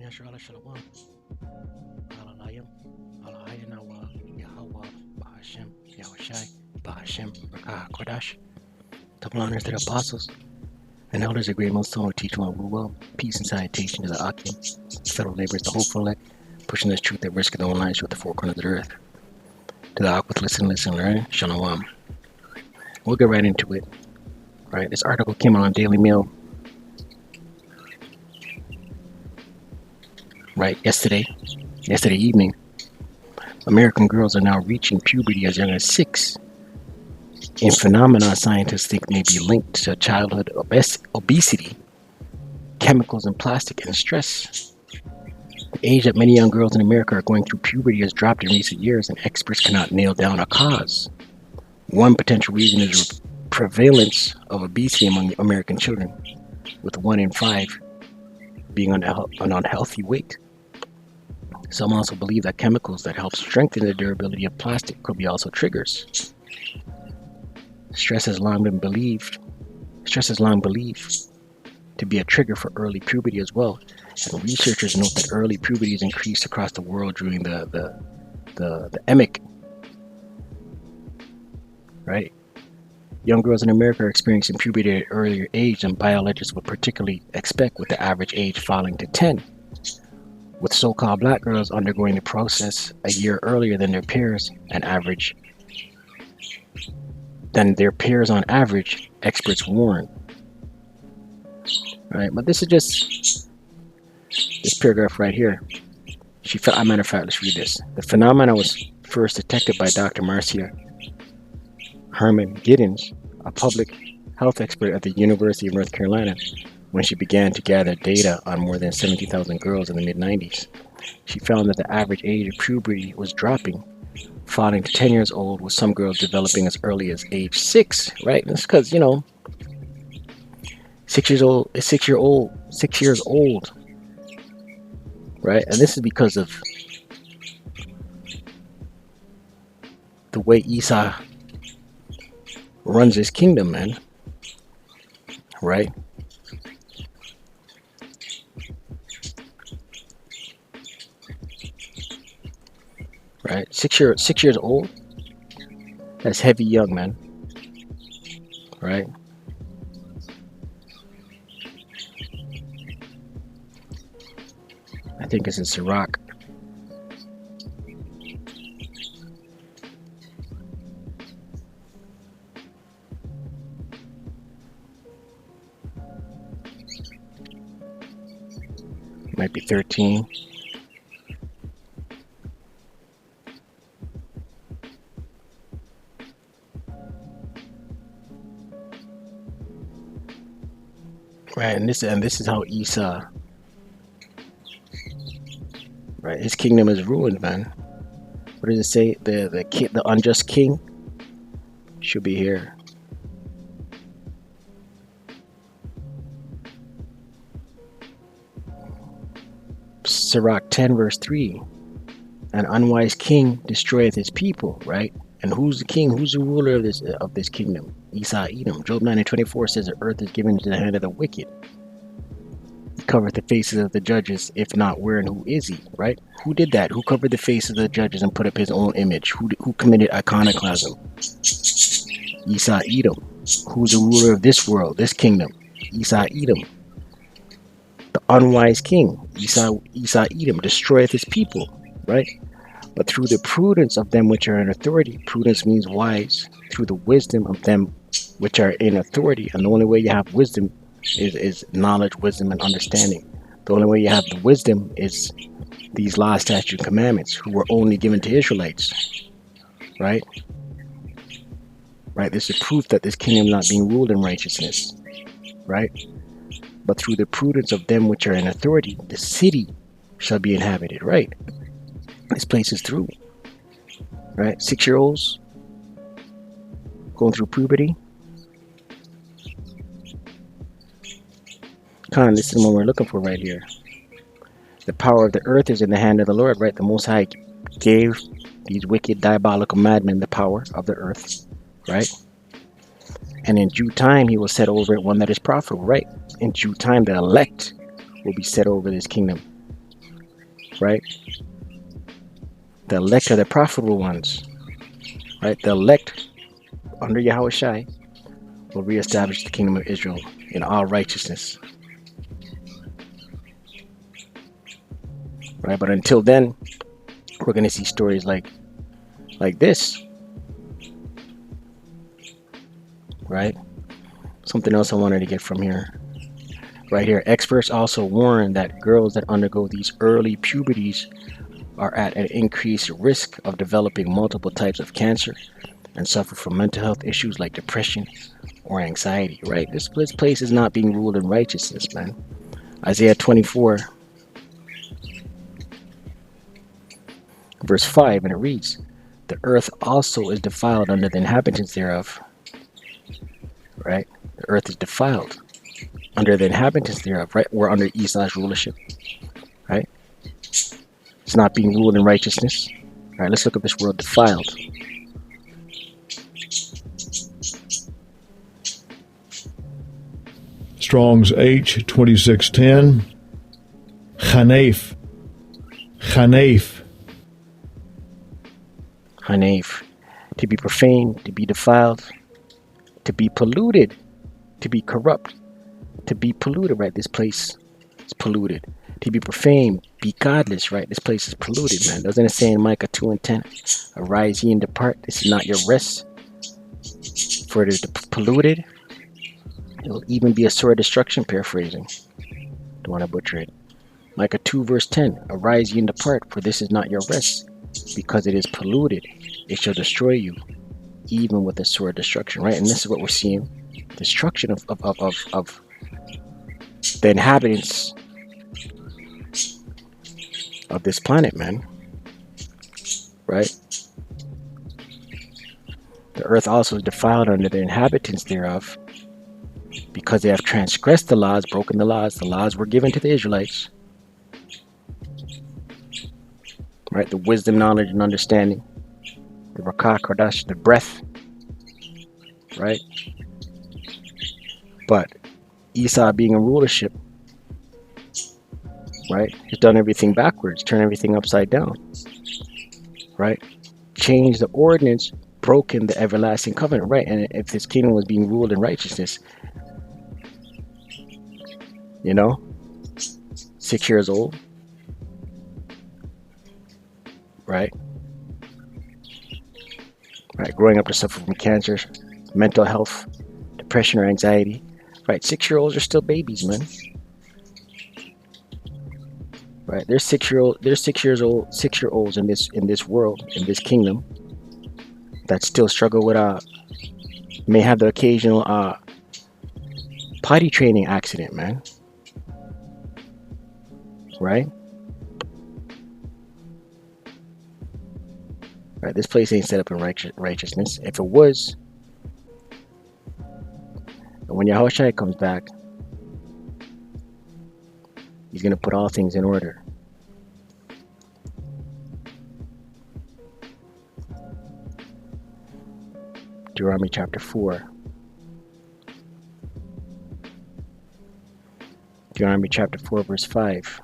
Yasharahla Shalom. Hallelujah. Hallelujah. Nawa. Yahweh. Bahashem. Yahushai. Bahashem. Rakah Kodash. Double honors to the apostles and elders, a great millstone who teach one rule well. Peace and salutation to the Akim. Fellow laborers, the hopeful elect, pushing this truth at risk of their own lives with the four corners of the earth. To the Ak with listen, learn. Shalom. We'll get right into it. Right. This article came out on Daily Mail. Right. Yesterday evening. American girls are now reaching puberty as young as 6, in phenomena scientists think may be linked to childhood obesity, chemicals in plastic, and stress. The age that many young girls in America are going through puberty has dropped in recent years, and experts cannot nail down a cause. One potential reason is the prevalence of obesity among American children, with 1 in 5 being an unhealthy weight. Some also believe that chemicals that help strengthen the durability of plastic could be also triggers. Stress has long believed to be a trigger for early puberty as well. And researchers note that early puberty is increased across the world during the emic. Right? Young girls in America are experiencing puberty at an earlier age than biologists would particularly expect, with the average age falling to 10. With so-called black girls undergoing the process a year earlier than their peers on average, experts warn. Right, but this is just this paragraph right here. Matter of fact, let's read this. The phenomenon was first detected by Dr. Marcia Herman Giddens, a public health expert at the University of North Carolina, when she began to gather data on more than 70,000 girls in the mid-90s. She found that the average age of puberty was dropping, falling to 10 years old, with some girls developing as early as age 6, right? And it's because, 6 years old, right? And this is because of the way Esau runs his kingdom, man, right? Right, 6 years old. That's heavy young, man. Right. I think it's in Sirach. Might be 13. Right, and this is how Esau, right? His kingdom is ruined, man. What does it say? The unjust king should be here. Sirach 10 verse 3. An unwise king destroyeth his people, right? And who's the king? Who's the ruler of this kingdom? Esau, Edom. Job 9:24 says the earth is given into the hand of the wicked. He covered the faces of the judges, if not where and who is he, right? Who did that? Who covered the faces of the judges and put up his own image? Who committed iconoclasm? Esau, Edom. Who's the ruler of this world, this kingdom? Esau, Edom. The unwise king, Esau, Edom, destroyeth his people, right? But through the prudence of them which are in authority, prudence means wise, through the wisdom of them which are in authority. And the only way you have wisdom is knowledge, wisdom, and understanding. The only way you have the wisdom is these laws, statutes, and commandments, who were only given to Israelites, right? Right, this is proof that this kingdom is not being ruled in righteousness, right? But through the prudence of them which are in authority, the city shall be inhabited, right? This place is through, right? 6-year-olds going through puberty. This is what we're looking for right here. The power of the earth is in the hand of the Lord, right? The Most High gave these wicked, diabolical madmen the power of the earth, right? And in due time, he will set over it one that is profitable, right? In due time, the elect will be set over this kingdom, right? The elect are the profitable ones, right? The elect under Yahweh Shai will reestablish the kingdom of Israel in all righteousness, right? But until then, we're going to see stories like this, right? Something else I wanted to get from here, right here. Experts also warn that girls that undergo these early puberties are at an increased risk of developing multiple types of cancer and suffer from mental health issues like depression or anxiety, right? This place is not being ruled in righteousness, man. Isaiah 24, verse 5, and it reads, "The earth also is defiled under the inhabitants thereof," right? The earth is defiled under the inhabitants thereof, right? We're under Esau's rulership, right? It's not being ruled in righteousness. All right, let's look at this word defiled. Strong's H2610. Hanef. Hanef. Hanef. To be profane, to be defiled, to be polluted, to be corrupt, to be polluted, right? This place is polluted. To be profane, be godless, right? This place is polluted, man. Doesn't it say in Micah 2 and 10, "Arise ye and depart, this is not your rest, for it is polluted"? It will even be a sore destruction, paraphrasing. Don't want to butcher it. Micah 2 verse 10, "Arise ye and depart, for this is not your rest, because it is polluted. It shall destroy you, even with a sore destruction," right? And this is what we're seeing. Destruction of the inhabitants of this planet, man. Right? The earth also is defiled under the inhabitants thereof, because they have transgressed the laws, broken the laws. The laws were given to the Israelites. Right? The wisdom, knowledge, and understanding. The Rakah, Kardash, the breath. Right? But Esau being in rulership, right, has done everything backwards, turned everything upside down. Right? Changed the ordinance, broken the everlasting covenant, right? And if this kingdom was being ruled in righteousness, 6 years old, right? Right, growing up to suffer from cancer, mental health, depression or anxiety, right? 6-year-olds are still babies, man. Right, there's 6-year-olds in this world, in this kingdom, that still struggle with may have the occasional potty training accident, man. Right? Right, this place ain't set up in righteousness. If it was, when Yahushua comes back, he's going to put all things in order. Deuteronomy chapter 4. Deuteronomy chapter 4 verse 5.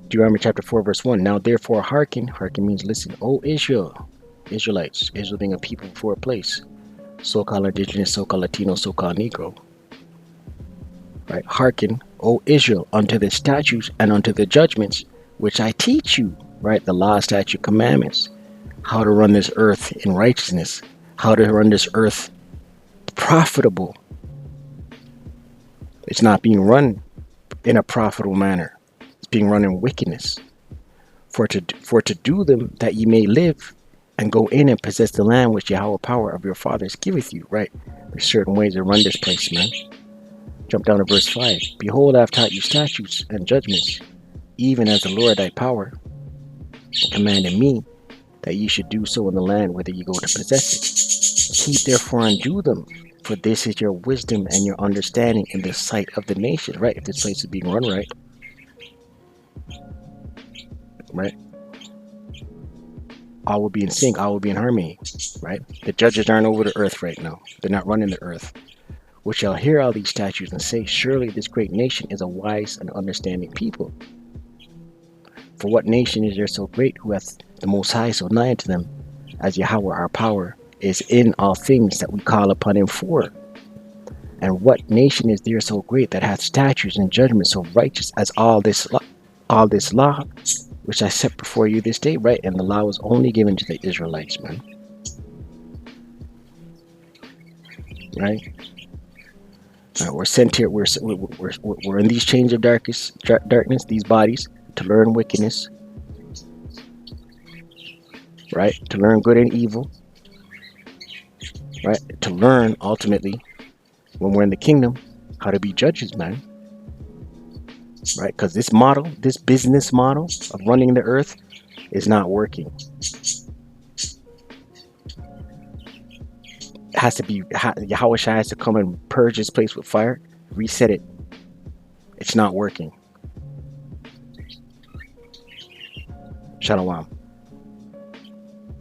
Deuteronomy chapter 4 verse 1. "Now therefore hearken," hearken means listen, "O Israel," Israelites, Israel being a people before a place, so-called indigenous, so-called Latino, so-called Negro. Right? "Hearken, O Israel, unto the statutes and unto the judgments which I teach you," right? The law, statute, commandments, how to run this earth in righteousness, how to run this earth profitable. It's not being run in a profitable manner. It's being run in wickedness. For to do them, that ye may live and go in and possess the land which Yahweh power of your fathers giveth you, right? There's certain ways to run this place, man. Jump down to verse 5. "Behold, I have taught you statutes and judgments, even as the Lord thy power commanded me, that ye should do so in the land whither ye go to possess it. Keep therefore and do them, for this is your wisdom and your understanding in the sight of the nations," right? If this place is being run right. Right? All will be in sync, all will be in harmony, right? The judges aren't over the earth right now. They're not running the earth. which shall hear all these statutes and say, surely this great nation is a wise and understanding people. For what nation is there so great who hath the Most High so nigh unto them, as Yahweh our power is in all things that we call upon him for? And what nation is there so great that hath statutes and judgments so righteous as all this law which I set before you this day, right? And the law was only given to the Israelites, man. Right? We're sent here. We're in these chains of darkness, these bodies, to learn wickedness, right? To learn good and evil, right? To learn ultimately, when we're in the kingdom, how to be judges, man. Right? Because this model, this business model of running the earth, is not working. It has to be Yahweh Shai has to come and purge this place with fire, reset it. It's not working. Shalom.